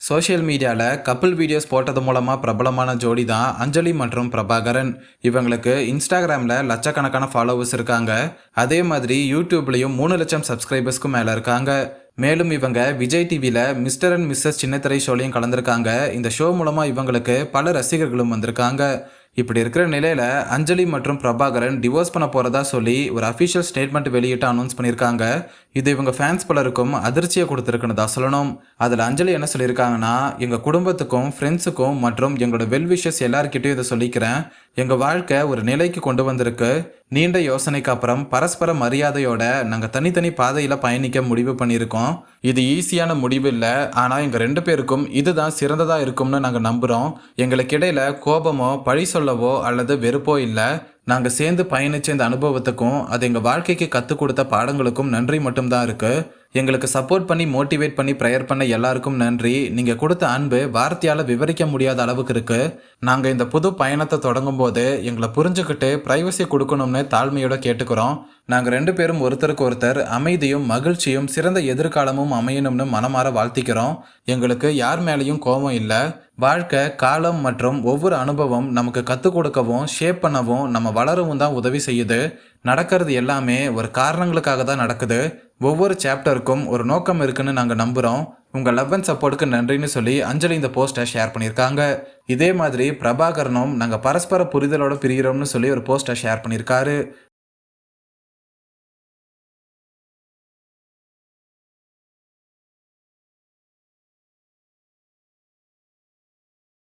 Social மீடியாவில் couple videos போட்டது மூலமாக பிரபலமான ஜோடி தான் அஞ்சலி மற்றும் பிரபாகரன். இவங்களுக்கு இன்ஸ்டாகிராமில் லட்சக்கணக்கான ஃபாலோவர்ஸ் இருக்காங்க. அதே மாதிரி யூடியூப்லேயும் 3 லட்சம் சப்ஸ்கிரைபர்ஸ்க்கும் மேலே இருக்காங்க. மேலும் இவங்க விஜய் டிவியில் மிஸ்டர் அண்ட் மிஸ்ஸஸ் சின்னத்திரை ஷோலையும் கலந்துருக்காங்க. இந்த ஷோ மூலமாக இவங்களுக்கு பல ரசிகர்களும் வந்திருக்காங்க. இப்படி இருக்கிற நிலையில் அஞ்சலி மற்றும் பிரபாகரன் டிவோர்ஸ் பண்ண போகிறதா சொல்லி ஒரு அஃபிஷியல் ஸ்டேட்மெண்ட் வெளியிட்டு அனௌன்ஸ் பண்ணியிருக்காங்க. இது இவங்க ஃபேன்ஸ் பலருக்கும் அதிர்ச்சியை கொடுத்துருக்குன்னு தான் சொல்லணும். அதில் அஞ்சலி என்ன சொல்லியிருக்காங்கன்னா, எங்கள் குடும்பத்துக்கும் ஃப்ரெண்ட்ஸுக்கும் மற்றும் எங்களோட வெல்விஷஸ் எல்லாருக்கிட்டையும் இதை சொல்லிக்கிறேன். எங்கள் வாழ்க்கை ஒரு நிலைக்கு கொண்டு வந்திருக்கு. நீண்ட யோசனைக்கு அப்புறம் பரஸ்பர மரியாதையோட நாங்கள் தனித்தனி பாதையில் பயணிக்க முடிவு பண்ணியிருக்கோம். இது ஈஸியான முடிவு இல்லை, ஆனால் எங்கள் 2 பேருக்கும் இதுதான் சிறந்ததாக இருக்கும்னு நாங்கள் நம்புகிறோம். எங்களுக்கு இடையில கோபமோ பழி சொல்லவோ அல்லது வெறுப்போ இல்லை. நாங்கள் சேர்ந்து பயணிச்ச இந்த அனுபவத்துக்கும் அது எங்கள் வாழ்க்கைக்கு கற்றுக் கொடுத்த பாடங்களுக்கும் நன்றி மட்டும்தான் இருக்குது. எங்களுக்கு சப்போர்ட் பண்ணி மோட்டிவேட் பண்ணி ப்ரேயர் பண்ண எல்லாருக்கும் நன்றி. நீங்கள் கொடுத்த அன்பு வார்த்தையால் விவரிக்க முடியாத அளவுக்கு இருக்குது. நாங்கள் இந்த புது பயணத்தை தொடங்கும் போது எங்களை புரிஞ்சுக்கிட்டு ப்ரைவசி கொடுக்கணும்னு தாழ்மையோட கேட்டுக்கிறோம். நாங்கள் 2 பேரும் ஒருத்தருக்கு ஒருத்தர் அமைதியும் மகிழ்ச்சியும் சிறந்த எதிர்காலமும் அமையணும்னு மனமாற வாழ்த்திக்கிறோம். எங்களுக்கு யார் மேலேயும் கோபம் இல்லை. வாழ்க்கை, காலம் மற்றும் ஒவ்வொரு அனுபவம் நமக்கு கற்றுக் கொடுக்கவும் ஷேப் பண்ணவும் நம்ம வளரவும் தான் உதவி செய்யுது. நடக்கிறது எல்லாமே ஒரு காரணங்களுக்காக தான் நடக்குது. ஒவ்வொரு சாப்டருக்கும் ஒரு நோக்கம் இருக்குன்னு நாங்கள் நம்புகிறோம். உங்கள் லவ் அண்ட் சப்போர்ட்டுக்கு நன்றின்னு சொல்லி அஞ்சலி இந்த போஸ்ட்டை ஷேர் பண்ணியிருக்காங்க. இதே மாதிரி பிரபாகரனும் நாங்கள் பரஸ்பர புரிதலோட பிரிகிறோம்னு சொல்லி ஒரு போஸ்ட்டை ஷேர் பண்ணியிருக்காரு.